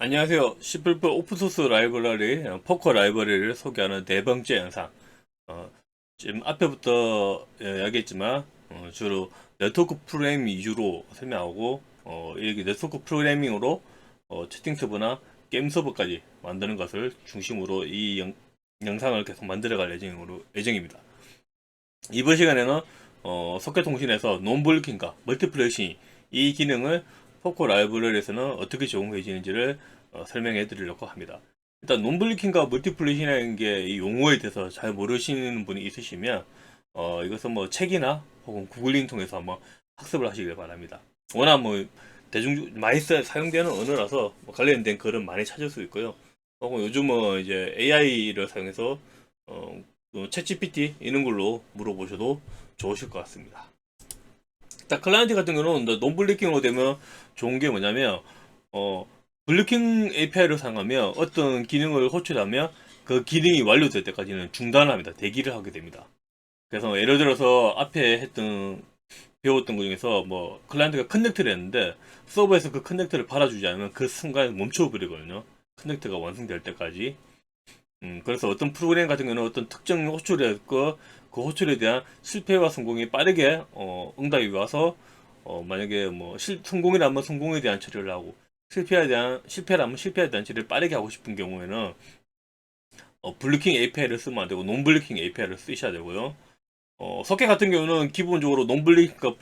안녕하세요. C++ 오픈소스 라이브러리, 포커 라이브러리를 소개하는 네 번째 영상. 어, 지금 앞에부터 이야기했지만, 주로 네트워크 프로그래밍 위주로 설명하고, 이렇게 네트워크 프로그래밍으로 채팅 서버나 게임 서버까지 만드는 것을 중심으로 이 영상을 계속 만들어갈 예정입니다. 이번 시간에는 소켓 통신에서 논블로킹과 멀티플래싱 이 기능을 포코 라이브러리에서는 어떻게 적용해지는지를 설명해 드리려고 합니다. 일단 논블로킹과 멀티플래싱이라는 게 이 용어에 대해서 잘 모르시는 분이 있으시면 이것은 뭐 책이나 혹은 구글링 통해서 한번 학습을 하시길 바랍니다. 워낙 뭐 대중 많이 사용되는 언어라서 뭐 관련된 글은 많이 찾을 수 있고요. 혹은 요즘은 이제 AI를 사용해서 챗 GPT 이런 걸로 물어보셔도 좋으실 것 같습니다. 일단 클라이언트 같은 경우는 논블리킹으로 되면 좋은 게 뭐냐면 블리킹 API를 사용하면 어떤 기능을 호출하면 그 기능이 완료될 때까지는 중단을 합니다. 대기를 하게 됩니다. 그래서 예를 들어서 앞에 배웠던 것 중에서 뭐 클라이언트가 커넥트를 했는데 서버에서 그 커넥트를 받아주지 않으면 그 순간 멈춰버리거든요. 커넥트가 완성될 때까지. 그래서 어떤 프로그램 같은 경우는 어떤 특정 호출을 했고, 그 호출에 대한 실패와 성공이 빠르게, 응답이 와서, 만약에 뭐, 성공이라면 성공에 대한 처리를 하고, 실패라면 실패에 대한 처리를 빠르게 하고 싶은 경우에는, 블루킹 API를 쓰면 안 되고, 논블루킹 API를 쓰셔야 되고요. 소켓 같은 경우는 기본적으로 논블루킹과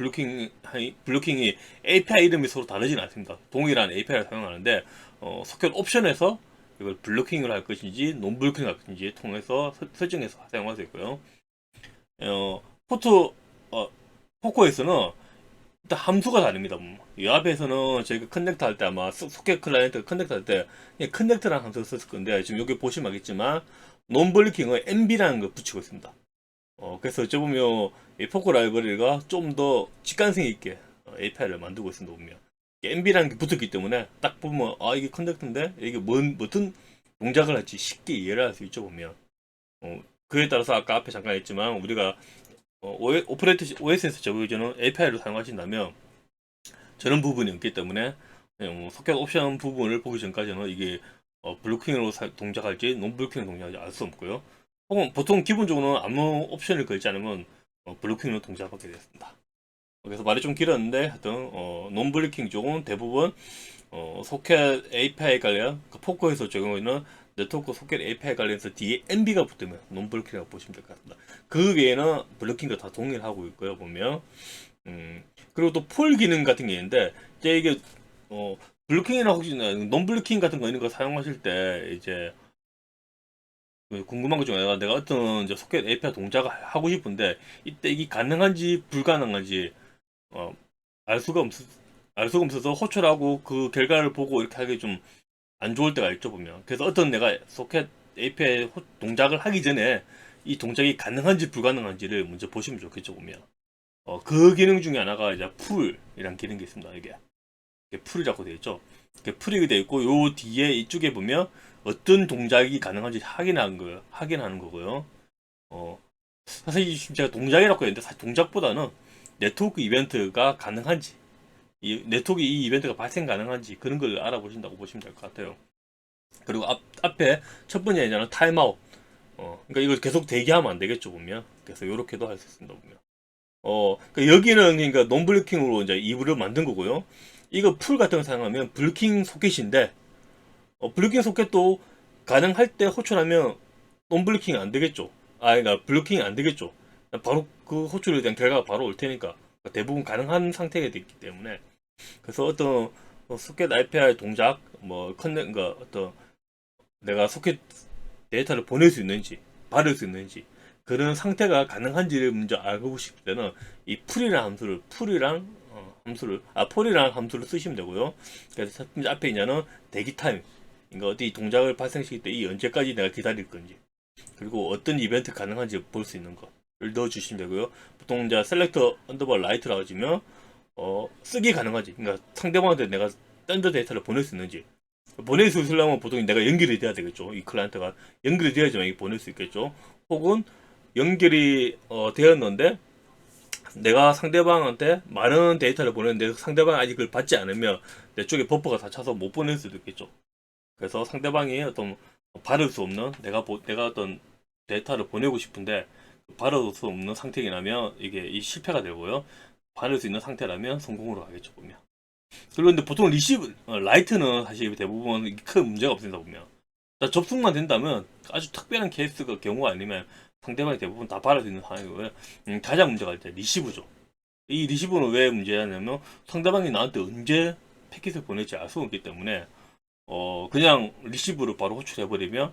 블루킹이 API 이름이 서로 다르진 않습니다. 동일한 API를 사용하는데, 소켓 옵션에서 이걸 블루킹을 할 것인지, 논블루킹을 할 것인지 통해서 설정해서 사용할 수 있고요. 어, 포트, 어, 포코에서는 일단 함수가 다릅니다. 이 앞에서는 저희가 커넥트 할 때 아마 소켓 클라이언트 커넥트 할 때 커넥트라는 함수를 썼을 건데, 지금 여기 보시면 알겠지만, 논블루킹을 MB라는 걸 붙이고 있습니다. 그래서 어찌 보면 이 포커 라이브러리가 좀 더 직관성 있게 API를 만들고 있습니다. 보면 MB라는 게 붙었기 때문에 딱 보면 아 이게 컨덕트인데 이게 무슨 동작을 할지 쉽게 이해를 할 수 있죠. 보면 그에 따라서 아까 앞에 잠깐 했지만 우리가 OS에서 적용해주는 API를 사용하신다면 저런 부분이 없기 때문에 그냥 뭐 소켓 옵션 부분을 보기 전까지는 이게 블로킹으로 동작할지 논블로킹으로 동작할지 알 수 없고요. 혹은 보통 기본적으로는 아무 옵션을 걸지 않으면 블로킹으로 동작하게 되었습니다. 그래서 말이 좀 길었는데 하여튼 논블로킹 쪽은 대부분 소켓 API 관련 그 포커에서 적용하는 네트워크 소켓 API 관련해서 뒤에 MB가 붙으면 논블로킹이라고 보시면 될 것 같습니다. 그 외에는 블로킹과 다 동일하고 있고요. 보면 그리고 또 폴 기능 같은 게 있는데, 이제 이게, 어, 블루킹이나 혹시 논블루킹 같은 거 있는 거 사용하실 때, 이제, 그 궁금한 것 중에 하나가 내가 어떤 이제 소켓 API 동작을 하고 싶은데, 이때 이게 가능한지 불가능한지, 어, 알 수가 없, 알 수가 없어서 호출하고 그 결과를 보고 이렇게 하기 좀 안 좋을 때가 있죠, 보면. 그래서 어떤 내가 소켓 API 동작을 하기 전에 이 동작이 가능한지 불가능한지를 먼저 보시면 좋겠죠, 보면. 그 기능 중에 하나가 이제 풀이란 기능이 있습니다. 이게 풀이라고 되어 있죠. 이게 풀이 되어 있고 요 뒤에 이쪽에 보면 어떤 동작이 가능한지 확인하는 거고요. 어, 사실 제가 동작이라고 했는데 사실 동작보다는 네트워크 이벤트가 가능한지, 이 네트워크 이 이벤트가 발생 가능한지 그런 걸 알아보신다고 보시면 될 것 같아요. 그리고 앞에 첫 번째 이제는 타임아웃. 그러니까 이걸 계속 대기하면 안 되겠죠, 보면. 그래서 이렇게도 할 수 있습니다, 보면. 그러니까 여기는 그러니까 논블루킹으로 이제 이브를 만든 거고요. 이거 풀 같은 거 사용하면 블루킹 소켓인데, 블루킹 소켓도 가능할 때 호출하면 논블루킹이 안 되겠죠. 그러니까 블루킹이 안 되겠죠. 바로 그 호출에 대한 결과가 바로 올 테니까. 그러니까 대부분 가능한 상태가 됐기 때문에. 그래서 어떤 소켓 IPR 동작, 그러니까 어떤 내가 소켓 데이터를 보낼 수 있는지, 받을 수 있는지, 그런 상태가 가능한지를 먼저 알고 싶을 때는 이 풀이라는 폴이라는 함수를 쓰시면 되고요. 그래서 첫 번째 앞에 있냐는 대기 타임. 그러니까 어디 동작을 발생시킬 때 이 언제까지 내가 기다릴 건지, 그리고 어떤 이벤트 가능한지 볼 수 있는 것을 넣어주시면 되고요. 보통 이제 셀렉터 언더바 라이트라고 하시면, 쓰기 가능하지. 그러니까 상대방한테 내가 던더 데이터를 보낼 수 있는지, 보낼 수 있으려면 보통 내가 연결이 돼야 되겠죠. 이 클라이언트가 연결이 돼야지만 이게 보낼 수 있겠죠. 혹은 연결이 되었는데 내가 상대방한테 많은 데이터를 보냈는데 상대방이 아직 그걸 받지 않으면 내 쪽에 버퍼가 다 차서 못 보낼 수도 있겠죠. 그래서 상대방이 어떤 받을 수 없는 내가 어떤 데이터를 보내고 싶은데 받을 수 없는 상태이라면 이게 실패가 되고요. 받을 수 있는 상태라면 성공으로 가겠죠 보면. 그런데 보통 리시브 라이트는 사실 대부분 큰 문제가 없습니다 보면. 접속만 된다면 아주 특별한 케이스가 경우가 아니면 상대방이 대부분 다 받을 수 있는 상황이고요. 가장 문제가 이제 리시브죠. 이 리시브는 왜 문제냐면 상대방이 나한테 언제 패킷을 보낼지 알 수 없기 때문에 그냥 리시브를 바로 호출해버리면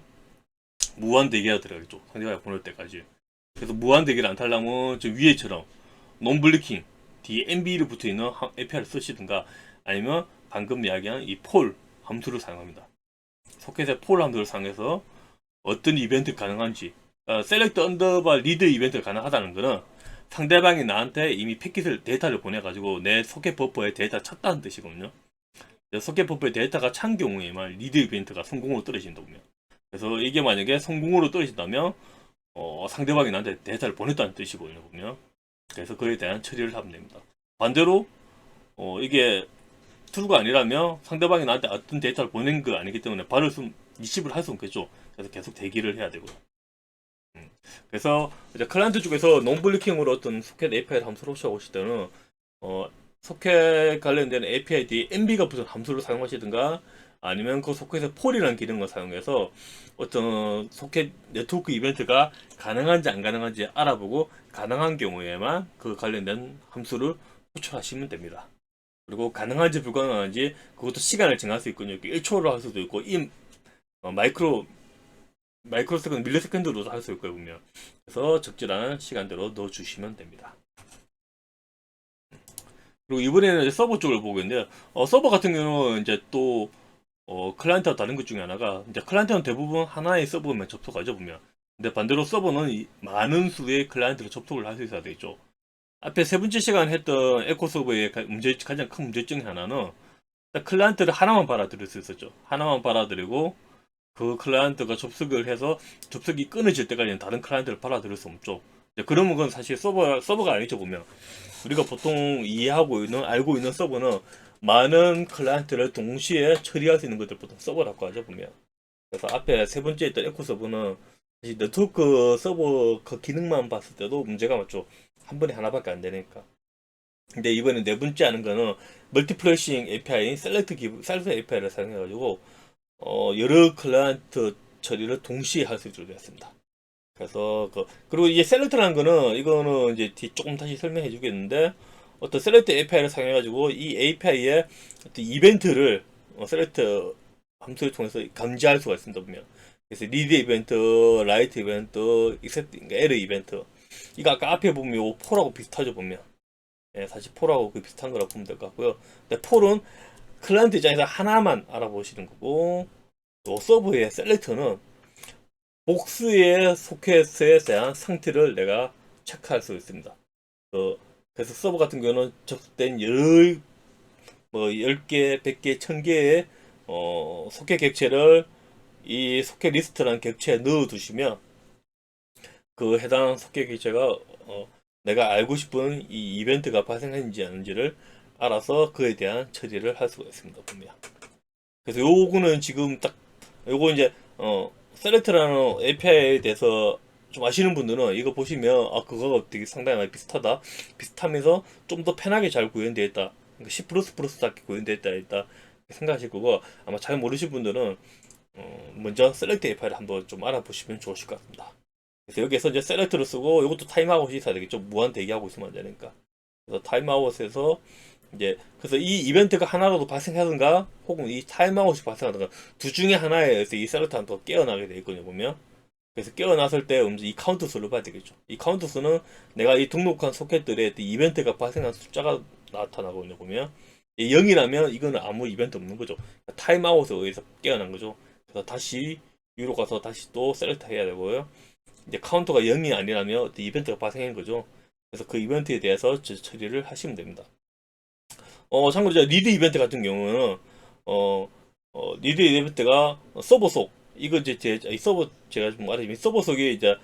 무한 대기가 들어가겠죠. 상대방이 보낼 때까지. 그래서 무한 대기를 안 타려면 저 위에처럼 논블리킹 뒤에 MB를 붙어 있는 API를 쓰시든가 아니면 방금 이야기한 이 폴 함수를 사용합니다. 소켓의 폴 함수를 사용해서 어떤 이벤트 가능한지 셀렉트 언더바 리드 이벤트가 가능하다는 것은 상대방이 나한테 이미 패킷을 데이터를 보내가지고 내 소켓 버퍼에 데이터가 찼다는 뜻이거든요. 소켓 버퍼에 데이터가 찬 경우에만 리드 이벤트가 성공으로 떨어진다고요. 그래서 이게 만약에 성공으로 떨어진다면 상대방이 나한테 데이터를 보냈다는 뜻이거든요. 보면. 그래서 그에 대한 처리를 하면 됩니다. 반대로 이게 true가 아니라면 상대방이 나한테 어떤 데이터를 보낸 거 아니기 때문에 바로 리시브를 할 수 없겠죠. 그래서 계속 대기를 해야 되고요. 그래서 이제 클라이언트 쪽에서 논블리킹으로 어떤 소켓 API를 함수로 호출하실 때는 소켓 관련된 API 뒤에 MB가 붙은 함수를 사용하시든가 아니면 그 소켓의 폴이라는 기능을 사용해서 어떤 소켓 네트워크 이벤트가 가능한지 안 가능한지 알아보고 가능한 경우에만 그 관련된 함수를 호출하시면 됩니다. 그리고 가능한지 불가능한지 그것도 시간을 정할 수 있거든요. 1초로 할 수도 있고 마이크로세컨드, 밀리세컨드로도 할 수 있고요, 보면. 그래서 적절한 시간대로 넣어주시면 됩니다. 그리고 이번에는 이제 서버 쪽을 보겠는데요. 서버 같은 경우는 이제 또 클라이언트와 다른 것 중에 하나가 이제 클라이언트는 대부분 하나의 서버만 접속하죠, 보면. 근데 반대로 서버는 많은 수의 클라이언트를 접속을 할 수 있어야 되죠. 앞에 세 번째 시간 했던 에코 서버의 가장 큰 문제점 하나는 클라이언트를 하나만 받아들일 수 있었죠. 하나만 받아들이고 그 클라이언트가 접속을 해서 접속이 끊어질 때까지는 다른 클라이언트를 받아들일 수 없죠. 그러면 그건 사실 서버가 아니죠, 보면. 우리가 보통 알고 있는 서버는 많은 클라이언트를 동시에 처리할 수 있는 것들 보통 서버라고 하죠, 보면. 그래서 앞에 세 번째 있던 에코 서버는 사실 네트워크 서버 그 기능만 봤을 때도 문제가 많죠. 한 번에 하나밖에 안 되니까. 근데 이번에 네 번째 하는 거는 멀티플래싱 API인 셀렉트 API를 사용해가지고 여러 클라이언트 처리를 동시에 할 수 있도록 되었습니다. 그래서 그리고 이제 셀렉트라는 거는 이거는 이제 조금 다시 설명해 주겠는데 어떤 셀렉트 API를 사용해가지고 이 API의 어떤 이벤트를 셀렉트 함수를 통해서 감지할 수가 있습니다. 보면 그래서 리드 이벤트, 라이트 이벤트, 익셉트, 에러 이벤트 이거 아까 앞에 보면 요 폴하고 비슷하죠 보면. 예, 사실 폴하고 그 비슷한 거라고 보면 될 것 같고요. 근데 폴은 클라이언트 입장에서 하나만 알아보시는 거고 또 서버의 셀렉터는 복수의 소켓에 대한 상태를 내가 체크할 수 있습니다. 그래서 서버 같은 경우는 접속된 10개, 100개, 1000개의 소켓 객체를 이 소켓 리스트라는 객체에 넣어 두시면 그 해당 소켓 객체가 내가 알고 싶은 이 이벤트가 발생했는지 아닌지를 알아서 그에 대한 처리를 할 수가 있습니다. 보면. 그래서 요거는 지금 요거 이제 셀렉트라는 API에 대해서 좀 아시는 분들은 이거 보시면 그거가 되게 상당히 많이 비슷하면서 좀 더 편하게 잘 구현되어 있다. 그러니까 C++답게 구현되어 있다 생각하실 거고 아마 잘 모르실 분들은 먼저 셀렉트 API를 한번 좀 알아보시면 좋으실 것 같습니다. 그래서 여기에서 이제 셀렉트를 쓰고 이것도 타임아웃이 있어야 되겠죠. 무한 대기하고 있으면 안 되니까. 그래서 타임아웃에서 이제 그래서 이 이벤트가 하나라도 발생하든가 혹은 이 타임아웃이 발생하든가 둘 중에 하나에 의해서 이 셀렉트는 또 깨어나게 돼 있거든요 보면. 그래서 깨어났을 때 이 카운트 수를 봐야 되겠죠. 이 카운트 수는 내가 이 등록한 소켓들의 이벤트가 발생한 숫자가 나타나거든요 보면. 0이라면 이거는 아무 이벤트 없는 거죠. 타임아웃에 의해서 깨어난 거죠. 그래서 다시 위로 가서 다시 또 셀렉트 해야 되고요. 이제 카운터가 0이 아니라면 이벤트가 발생한 거죠. 그래서 그 이벤트에 대해서 처리를 하시면 됩니다. 참고로 리드 이벤트 같은 경우는 리드 이벤트가 서버 속 이거 이제 이 서버 제가 좀 말하자면 서버 속에 이제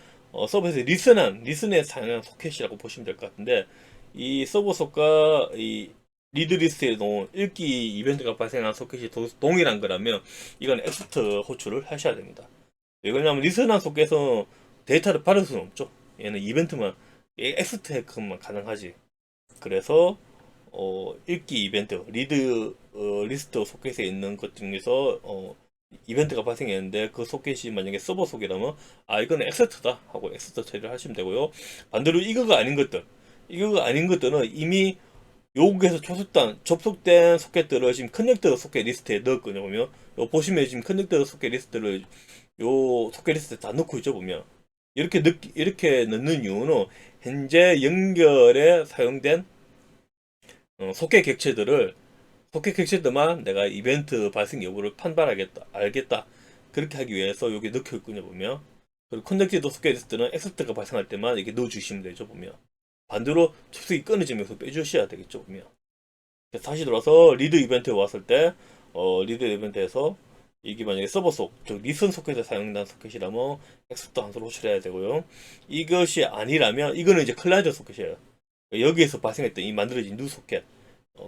서버에서 리슨에 사용한 소켓이라고 보시면 될 것 같은데 이 서버 속과 이 리드 리스트에 놓은 읽기 이벤트가 발생한 소켓이 동일한 거라면 이건 엑스트 호출을 하셔야 됩니다. 왜 그러냐면 리스트한 소켓은 데이터를 받을 수는 없죠. 얘는 이벤트만 엑스트 해크만 가능하지. 그래서 읽기 이벤트 리드 리스트 소켓에 있는 것 중에서 이벤트가 발생했는데 그 소켓이 만약에 서버 소켓이라면 이거는 엑스트다 하고 엑스트 처리를 하시면 되고요. 반대로 이거가 아닌 것들은 이미 요구에서 접속된 소켓들을 지금 커넥터 소켓 리스트에 넣었거든요. 보면 요 보시면 지금 커넥터 소켓 리스트를 요 소켓 리스트에 다 넣고 있죠. 보면 이렇게 넣는 이유는 현재 연결에 사용된 소켓 객체들만 내가 이벤트 발생 여부를 판단하겠다, 알겠다. 그렇게 하기 위해서 여기 넣혀 있군요, 보면. 그리고 커넥티드 소켓 리스트는 엑스트가 발생할 때만 이렇게 넣어주시면 되죠, 보면. 반대로 접속이 끊어지면서 빼주셔야 되겠죠, 보면. 다시 돌아서 리드 이벤트에 왔을 때, 리드 이벤트에서 이게 만약에 서버 즉 리슨 소켓에 사용된 소켓이라면 엑스트 함수를 호출해야 되고요. 이것이 아니라면 이거는 이제 클라이언트 소켓이에요. 여기에서 발생했던 이 만들어진 뉴 소켓,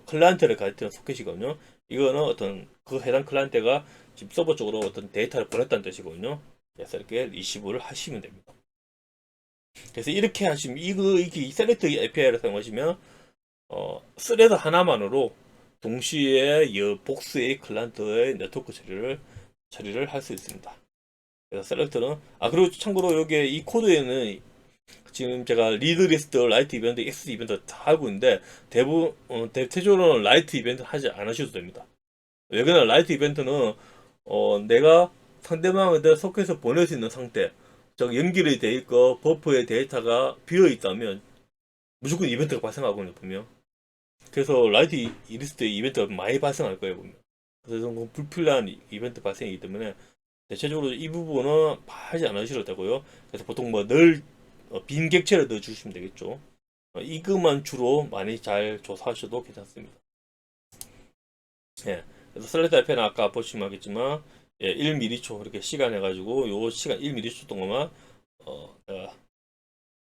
클라이언트를 가리키는 소켓이거든요. 이거는 어떤 그 해당 클라이언트가 지금 서버 쪽으로 어떤 데이터를 보냈다는 뜻이거든요. 그래서 이렇게 리시브를 하시면 됩니다. 그래서 이렇게 하시면 이게 셀렉트 API를 사용하시면 스레드 하나만으로 동시에 이 복수의 클라이언트의 네트워크 처리를 할 수 있습니다. 그래서 셀렉트는 그리고 참고로 여기 이 코드에는 지금 제가 리드 리스트, 라이트 이벤트, 엑스 이벤트 다 하고 있는데 대체적으로는 라이트 이벤트 하지 않으셔도 됩니다. 왜 그러냐 라이트 이벤트는 내가 상대방한테 소켓에서 보낼 수 있는 상태, 즉 연결이 돼 있고 버퍼의 데이터가 비어 있다면 무조건 이벤트가 발생하거든요, 보면. 그래서 라이트 리스트 이벤트가 많이 발생할 거예요, 보면. 그래서 좀 불필요한 이벤트 발생이기 때문에 대체적으로 이 부분은 하지 않으셔도 되고요. 그래서 보통 빈 객체를 넣어주시면 되겠죠. 이것만 주로 많이 잘 조사하셔도 괜찮습니다. 예. 그래서 슬라이드 앞에는 아까 보시면 알겠지만, 1m초 이렇게 시간 해가지고, 요 시간 1m초 동안만, 내가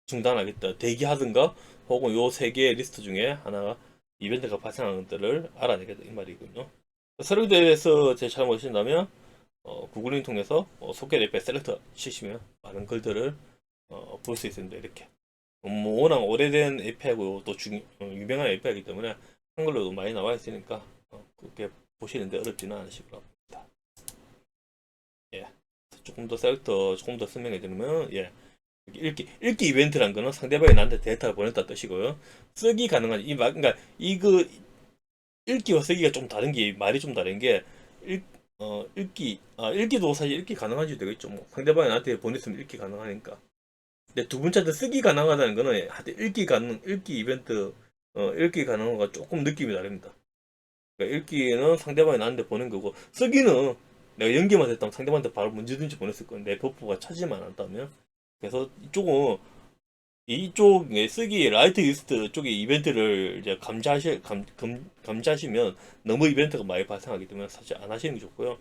중단하겠다, 대기하든가, 혹은 요 세 개의 리스트 중에 하나가 이벤트가 발생하는 것들을 알아내겠다, 이 말이군요. 슬라이드에서 제 잘못이신다면, 구글링 통해서 소켓 앱에 셀렉터 치시면 많은 글들을 볼 수 있습니다. 이렇게. 워낙 오래된 API고 또 유명한 API이기 때문에 한글로도 많이 나와 있으니까 그렇게 보시는데 어렵지는 않으실 것 같습니다. 예. 조금 더 셀렉터 조금 더 설명해 드리면 읽기 이벤트란 거는 상대방이 나한테 데이터를 보냈다 뜻이고요. 쓰기 가능한 그러니까 이거 읽기와 쓰기가 좀 다른 게 말이 좀 다른 게 읽기도 사실 읽기 가능한지 되겠죠. 뭐 상대방이 나한테 보냈으면 읽기 가능하니까. 근데 두 번째도 쓰기 가능하다는 거는 하여튼 읽기 이벤트, 읽기 가능한 거가 조금 느낌이 다릅니다. 그러니까 읽기는 상대방이 나한테 보낸 거고, 쓰기는 내가 연기만 했다면 상대방한테 바로 문제든지 보냈을 건데, 버프가 차지만 않다면. 그래서 이쪽에 쓰기 라이트 리스트 쪽에 이벤트를 이제 감지하시면 너무 이벤트가 많이 발생하기 때문에 사실 안 하시는 게 좋고요.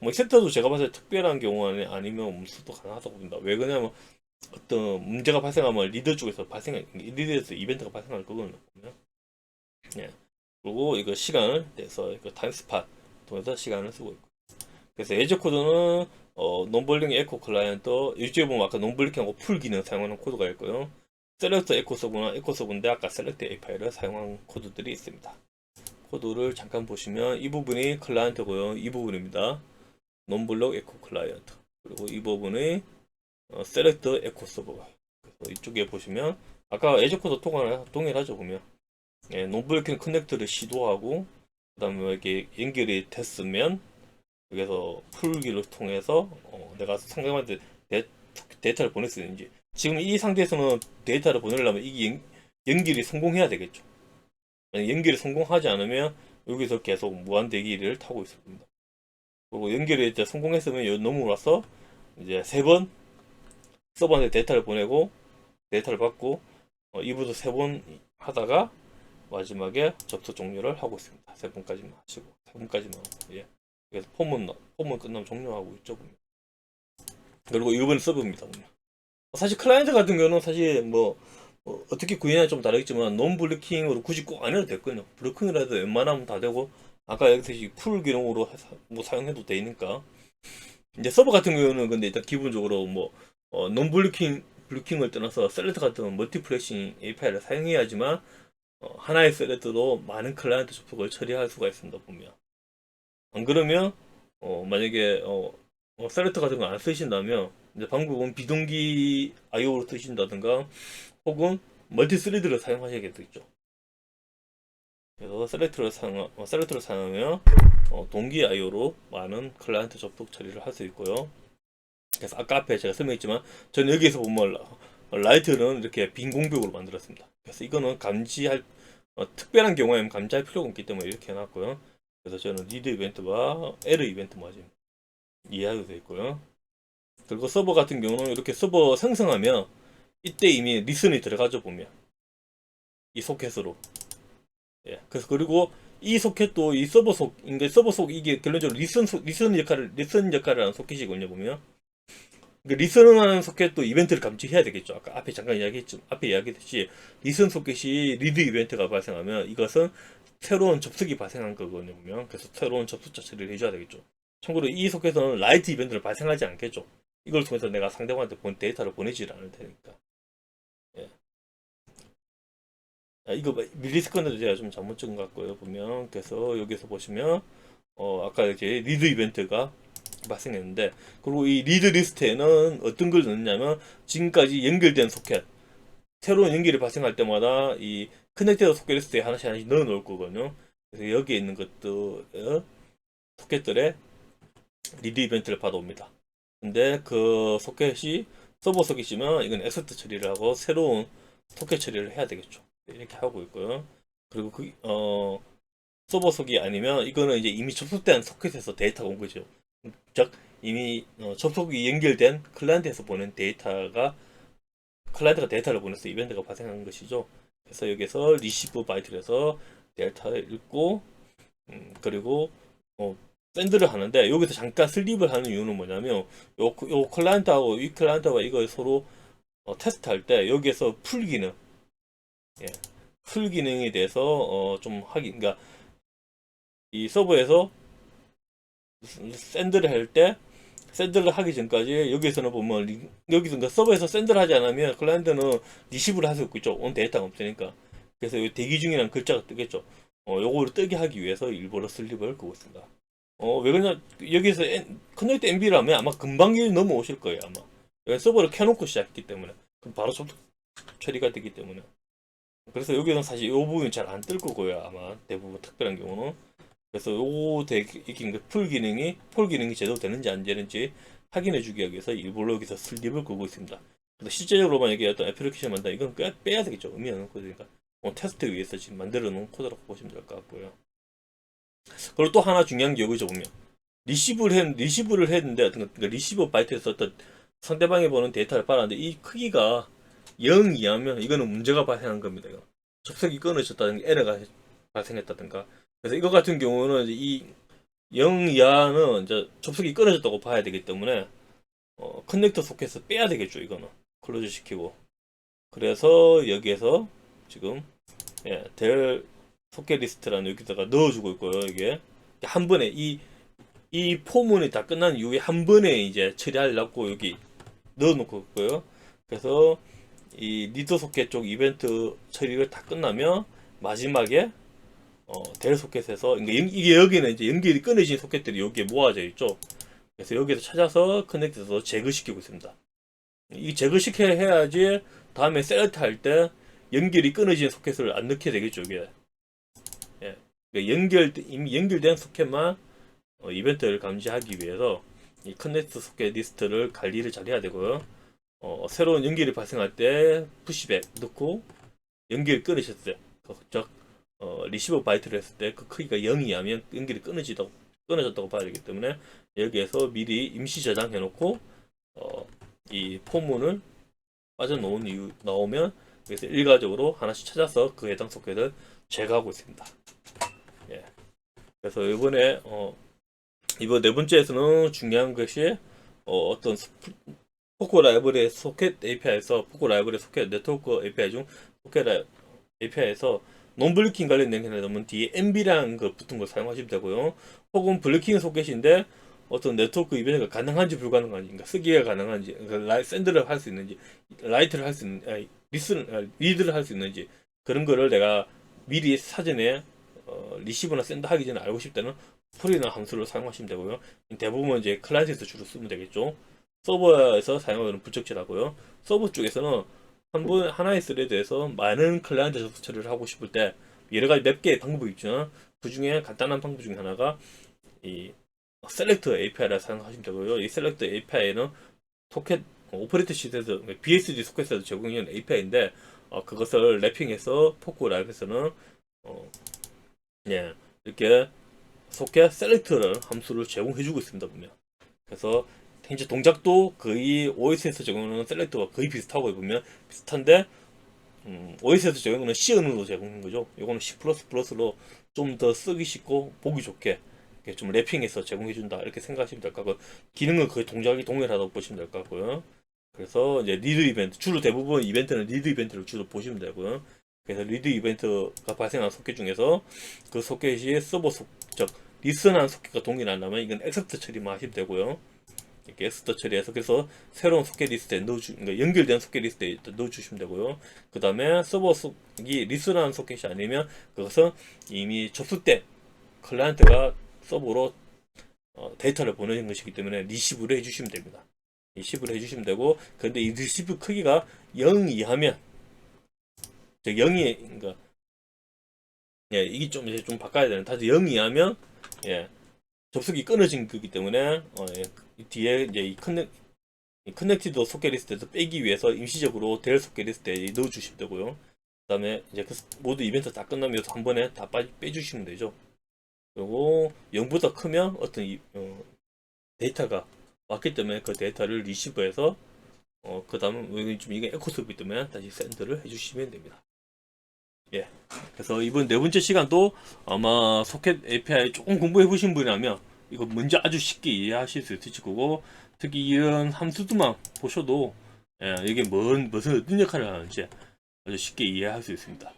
뭐 섹터도 제가 봤을 때 특별한 경우 아니면 음수도 가능하다고 봅니다. 왜 그러냐면 어떤 문제가 발생하면 리드에서 이벤트가 발생할 거거든요. 예. 그리고 이거 시간을 내서 이거 타임스팟 통해서 시간을 쓰고 있고. 그래서 에저 코드는 논블링 에코 클라이언트 일주일에 보면 아까 논블링하고 풀 기능 사용하는 코드가 있고요. 셀렉트 에코 서브나 에코 서브인데 아까 셀렉트 API를 사용한 코드들이 있습니다. 코드를 잠깐 보시면 이 부분이 클라이언트고요. 이 부분입니다. 논블록 에코 클라이언트. 그리고 이 부분이 셀렉트 에코 서버. 그래서 이쪽에 보시면 아까 에저 코드 동일하죠 보면. 논블로킹 커넥터를 시도하고 그다음에 이렇게 연결이 됐으면 여기서 풀기를 통해서 내가 상대방한테 데이터를 보낼 수 있는지 지금 이 상태에서는 데이터를 보내려면 이게 연결이 성공해야 되겠죠. 연결이 성공하지 않으면 여기서 계속 무한 대기를 타고 있습니다. 그리고 연결이 이제 성공했으면 여기 넘어와서 이제 3번 서버한테 데이터를 보내고 데이터를 받고 이부도 3번 하다가 마지막에 접속 종료를 하고 있습니다. 3번까지만 하시고 3번까지만 하고 그래서 폼은 끝나면 종료하고 있죠. 보면. 그리고 이번 서버입니다. 보면. 사실 클라이언트 같은 경우는 사실 뭐 어떻게 구현하냐 좀 다르겠지만 논 블로킹으로 굳이 꼭 안 해도 됐거든요. 블로킹이라도 웬만하면 다 되고 아까 여기서 풀 기능으로 뭐 사용해도 되니까. 이제 서버 같은 경우는 근데 일단 기본적으로 뭐 논 블루킹을 떠나서 셀렉트 같은 멀티플래싱 API를 사용해야지만 하나의 셀렉트로 많은 클라이언트 접속을 처리할 수가 있습니다. 보면 안 그러면 만약에 셀렉트 같은 거 안 쓰신다면 이제 방법은 비동기 IO로 쓰신다든가 혹은 멀티 스레드를 사용하셔야겠죠. 그래서 셀렉트를 사용하면 동기 IO로 많은 클라이언트 접속 처리를 할 수 있고요. 그래서 아까 앞에 제가 설명했지만 저는 여기에서 보면 라이트는 이렇게 빈 공벽으로 만들었습니다. 그래서 이거는 감지할 특별한 경우에는 감지할 필요가 없기 때문에 이렇게 해놨고요. 그래서 저는 리드 이벤트와 에러 이벤트만 지금 이해하게 되어 있고요. 그리고 서버 같은 경우는 이렇게 서버 생성하면 이때 이미 리슨이 들어가죠. 보면 이 소켓으로. 예. 그래서 그리고 이 소켓도 이 서버 속 이게 결론적으로 리슨 역할을 하는 소켓이거든요. 보면 리슨하는 소켓도 이벤트를 감지해야 되겠죠. 아까 앞에 잠깐 이야기했죠. 앞에 이야기했듯이 리슨 소켓이 리드 이벤트가 발생하면 이것은 새로운 접속이 발생한 거거든요. 보면 그래서 새로운 접속자 처리를 해줘야 되겠죠. 참고로 이 소켓은 라이트 이벤트를 발생하지 않겠죠. 이걸 통해서 내가 상대방한테 본 데이터를 보내지 않을 테니까. 예. 이거 밀리스컨으로 제가 좀 잘못 적은 것 같고요. 보면 그래서 여기서 보시면 아까 이제 리드 이벤트가 발생했는데 그리고 이 리드 리스트에는 어떤 걸 넣느냐면 지금까지 연결된 소켓 새로운 연결이 발생할 때마다 이 커넥티드 소켓 리스트에 하나씩 넣어 놓을 거거든요. 그래서 여기에 있는 것도 소켓들의 리드 이벤트를 받아옵니다. 근데 그 소켓이 서버 소켓이면 이건 엑서트 처리를 하고 새로운 소켓 처리를 해야 되겠죠. 이렇게 하고 있고요. 그리고 서버 속이 아니면 이거는 이제 이미 접속된 소켓에서 데이터가 온 거죠. 즉 이미 접속이 연결된 클라이언트에서 보낸 데이터가 클라이언트가 데이터를 보내서 이벤트가 발생한 것이죠. 그래서 여기서 리시브 바이트를 해서 데이터를 읽고 그리고 샌드를 하는데 여기서 잠깐 슬립을 하는 이유는 뭐냐면 요 클라이언트하고 이 클라이언트가 이걸 서로 테스트할 때 여기에서 풀 기능 예, 풀 기능에 대해서 좀 하기 그러니까 이 서버에서 샌드를 할 때 샌드를 하기 전까지 여기서는 보면 여기서 그러니까 서버에서 샌드를 하지 않으면 클라이언트는 리시브를 할 수 없고 있죠. 온 데이터가 없으니까. 그래서 대기 중이라는 글자가 뜨겠죠. 요거를 뜨게 하기 위해서 일부러 슬립을 끄고 있습니다. 왜 그러냐 여기서 커넥트 MB라면 아마 금방 넘어오실 거예요 아마. 서버를 켜놓고 시작했기 때문에 그럼 바로 접속 처리가 되기 때문에. 그래서 여기는 사실 이 부분이 잘 안 뜰 거고요 아마 대부분 특별한 경우는. 그래서 요거 폴 기능이 제대로 되는지 안 되는지 확인해 주기 위해서 일부러 여기서 슬립을 끄고 있습니다. 근데 실제적으로 만약에 어떤 애플리케이션 만다 이건 빼야 되겠죠. 의미 없는 코드니까. 테스트 위해서 지금 만들어 놓은 코드라고 보시면 될 것 같고요. 그리고 또 하나 중요한 게 여기죠 보면 리시브를 했는데 어떤 그러니까 리시버 바이트에서 어떤 상대방이 보는 데이터를 빨았는데 이 크기가 0 이하면 이거는 문제가 발생한 겁니다. 이거. 접속이 끊어졌다든가 에러가 발생했다든가 그래서 이거 같은 경우는 이 0 이하는 이제 접속이 끊어졌다고 봐야 되기 때문에 커넥터 소켓에서 빼야 되겠죠. 이거는 클로즈 시키고 그래서 여기에서 지금 델 소켓 리스트라는 여기다가 넣어주고 있고요. 이게 한 번에 이 포문이 다 끝난 이후에 한 번에 이제 처리하려고 여기 넣어놓고 있고요. 그래서 이 리더 소켓 쪽 이벤트 처리를 다 끝나면 마지막에 델 소켓에서 그러니까 이게 여기는 이제 연결이 끊어진 소켓들이 여기에 모아져 있죠. 그래서 여기서 찾아서 커넥트해서 제거시키고 있습니다. 이 제거시켜야 해야지 다음에 셀렉트 할 때 연결이 끊어진 소켓을 안 넣게 되겠죠. 이게 예. 그러니까 이미 연결된 소켓만 이벤트를 감지하기 위해서 이 커넥트 소켓 리스트를 관리를 잘 해야 되고요. 새로운 연결이 발생할 때 푸시백 넣고 연결이 끊어졌을 때, 즉 리시버 바이트를 했을 때 그 크기가 0이 하면 연결이 끊어졌다고 봐야 되기 때문에 여기에서 미리 임시 저장해 놓고 이 포문을 빠져놓은 이유 나오면 그래서 일괄적으로 하나씩 찾아서 그 해당 소켓을 제거하고 있습니다. 예. 그래서 이번 네 번째에서는 중요한 것이 어떤 포코 라이브러리 소켓 API에서 포코 라이브러리 소켓 네트워크 API 중 소켓 API에서 논블리킹 관련된 게 나오면 뒤에 MB라는 거 붙은 걸 사용하시면 되고요. 혹은 블리킹 소켓인데 어떤 네트워크 이벤트가 가능한지 불가능한지, 그러니까 쓰기가 가능한지, 그러니까 샌드를 할 수 있는지, 라이트를 할 수 있는, 리드를 할 수 있는지 그런 거를 내가 미리 사전에 리시버나 샌드 하기 전에 알고 싶다는 폴이나 함수를 사용하시면 되고요. 대부분 이제 클라이언트에서 주로 쓰면 되겠죠. 서버에서 사용하는 부적절하고요. 서버 쪽에서는 하나의 스레드에서 많은 클라이언트 접속 처리를 하고 싶을 때 여러 가지 몇 개의 방법이 있죠. 그 중에 간단한 방법 중에 하나가 이 셀렉트 API를 사용하시면 되고요. 이 셀렉트 API는 소켓 오퍼레이터 시트에서 BSD 소켓에서 제공하는 API인데 그것을 랩핑해서 포크 라이브에서는 예, 이렇게 소켓 셀렉트라는 함수를 제공해주고 있습니다. 보면 그래서 현재 동작도 거의 OS에서 제공하는 셀렉트와 거의 비슷하고 보면 비슷한데 OS에서 제공하는 C 언어로 제공한 거죠. 이거는 C++로 좀 더 쓰기 쉽고 보기 좋게 좀 랩핑해서 제공해준다 이렇게 생각하시면 될 것 같고 기능은 거의 동작이 동일하다고 보시면 될 것 같고요. 그래서 이제 리드 이벤트 주로 대부분 이벤트는 리드 이벤트를 주로 보시면 되고요. 그래서 리드 이벤트가 발생한 소켓 중에서 그 소켓이 서버 즉 리슨한 소켓과 동일하다면 이건 엑셉트 처리만 하시면 되고요. 이렇게 엑스터 처리해서 그래서 새로운 소켓 리스트에 그러니까 연결된 소켓 리스트에 넣어주시면 되고요. 그 다음에 서버 속이 리스트라는 소켓이 아니면 그것은 이미 접속된 클라이언트가 서버로 데이터를 보내는 것이기 때문에 리시브를 해주시면 됩니다. 리시브를 해주시면 되고 근데 이 리시브 크기가 0 이하면 즉 0이 그러니까 예, 이게 좀 이제 좀 바꿔야 되는 다시 0 이하면 예, 접속이 끊어진 거기 때문에 예, 뒤에 이제 이 커넥티드 소켓 리스트에서 빼기 위해서 임시적으로 델 소켓 리스트에 넣어주시면 되고요. 그 다음에 이제 그 모두 이벤트 다 끝나면 한 번에 다 빼주시면 되죠. 그리고 0보다 크면 어떤 데이터가 왔기 때문에 그 데이터를 리시버해서 그 다음은 좀 이게 에코스이기 때문에 다시 샌드를 해주시면 됩니다. 예. 그래서 이번 네 번째 시간도 아마 소켓 API 조금 공부해 보신 분이라면 이거 문제 아주 쉽게 이해하실 수 있을 거고 특히 이런 함수들만 보셔도 예, 이게 무슨 어떤 역할을 하는지 아주 쉽게 이해할 수 있습니다.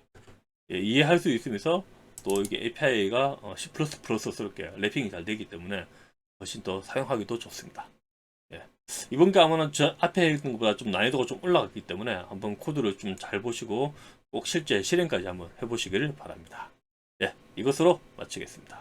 예, 이해할 수 있으면서 또 이게 API가 C++스럽게 랩핑이 잘 되기 때문에 훨씬 더 사용하기도 좋습니다. 예. 이번 게 아마는 저 앞에 했던 것보다 좀 난이도가 좀 올라갔기 때문에 한번 코드를 좀 잘 보시고 꼭 실제 실행까지 한번 해보시기를 바랍니다. 예, 이것으로 마치겠습니다.